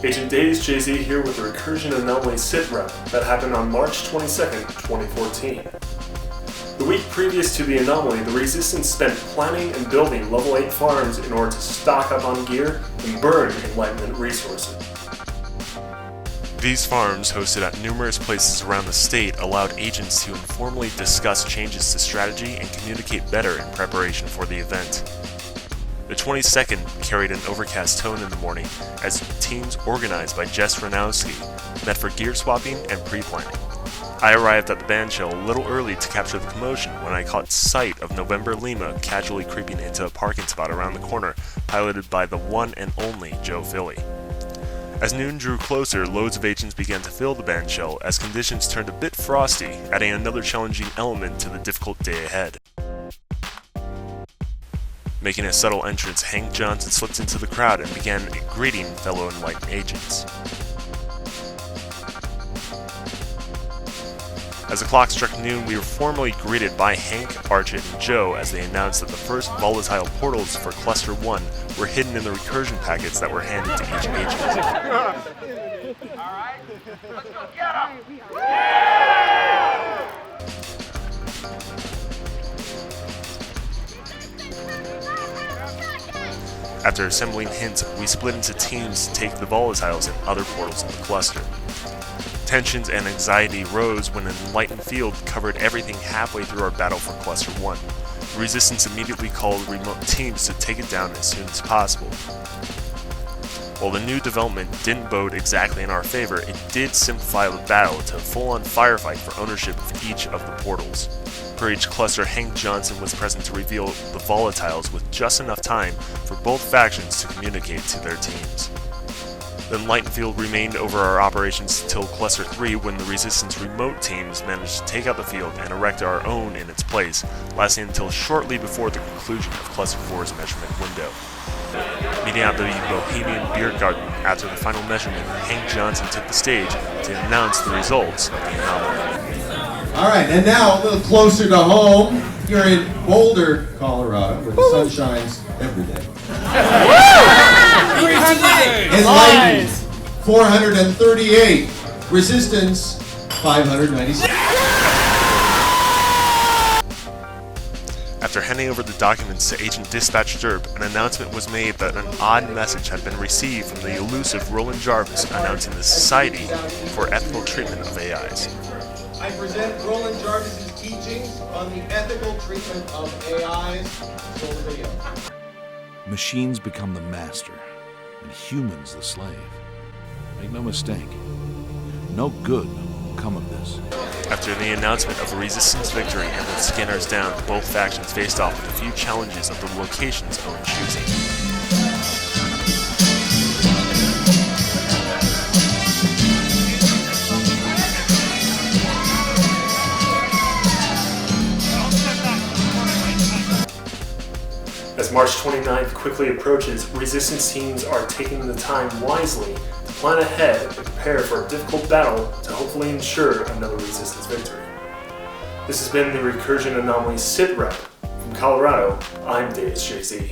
Agent Days Jay-Z here with the Recursion Anomaly Sitrep that happened on March 22nd, 2014. The week previous to the anomaly, the Resistance spent planning and building level 8 farms in order to stock up on gear and burn Enlightenment resources. These farms, hosted at numerous places around the state, allowed agents to informally discuss changes to strategy and communicate better in preparation for the event. The 22nd carried an overcast tone in the morning as teams organized by Jess Runowski met for gear swapping and pre-planning. I arrived at the bandshell a little early to capture the commotion when I caught sight of November Lima casually creeping into a parking spot around the corner, piloted by the one and only Joe Philly. As noon drew closer, loads of agents began to fill the bandshell as conditions turned a bit frosty, adding another challenging element to the difficult day ahead. Making a subtle entrance, Hank Johnson slipped into the crowd and began greeting fellow Enlightened agents. As the clock struck noon, we were formally greeted by Hank, Archit, and Joe as they announced that the first volatile portals for Cluster 1 were hidden in the recursion packets that were handed to each agent. Alright, let's go get them! After assembling hints, we split into teams to take the volatiles and other portals in the cluster. Tensions and anxiety rose when an enlightened field covered everything halfway through our battle for Cluster 1. The Resistance immediately called remote teams to take it down as soon as possible. While the new development didn't bode exactly in our favor, it did simplify the battle to a full-on firefight for ownership of each of the portals. Per each cluster, Hank Johnson was present to reveal the volatiles with just enough time for both factions to communicate to their teams. The Enlightened field remained over our operations until Cluster 3 when the Resistance remote teams managed to take out the field and erect our own in its place, lasting until shortly before the conclusion of Cluster 4's measurement window. Meeting at the Bohemian Beer Garden after the final measurement, Hank Johnson took the stage to announce the results of the anomaly. Alright, and now a little closer to home. You're in Boulder, Colorado, where the sun shines every day. Enlightened, 438. Resistance, 596. After handing over the documents to Agent Dispatch Derp, an announcement was made that an odd message had been received from the elusive Roland Jarvis announcing the Society for Ethical Treatment of AIs. I present Roland Jarvis's teachings on the ethical treatment of AIs. Roll the video. Machines become the master, and humans the slave. Make no mistake, no good will come of this. After the announcement of a Resistance victory and with Skinners down, both factions faced off with a few challenges of the location's own choosing. As March 29th quickly approaches, Resistance teams are taking the time wisely to plan ahead and prepare for a difficult battle to hopefully ensure another Resistance victory. This has been the Recursion Anomaly Sitrep. From Colorado, I'm Days Jay-Z.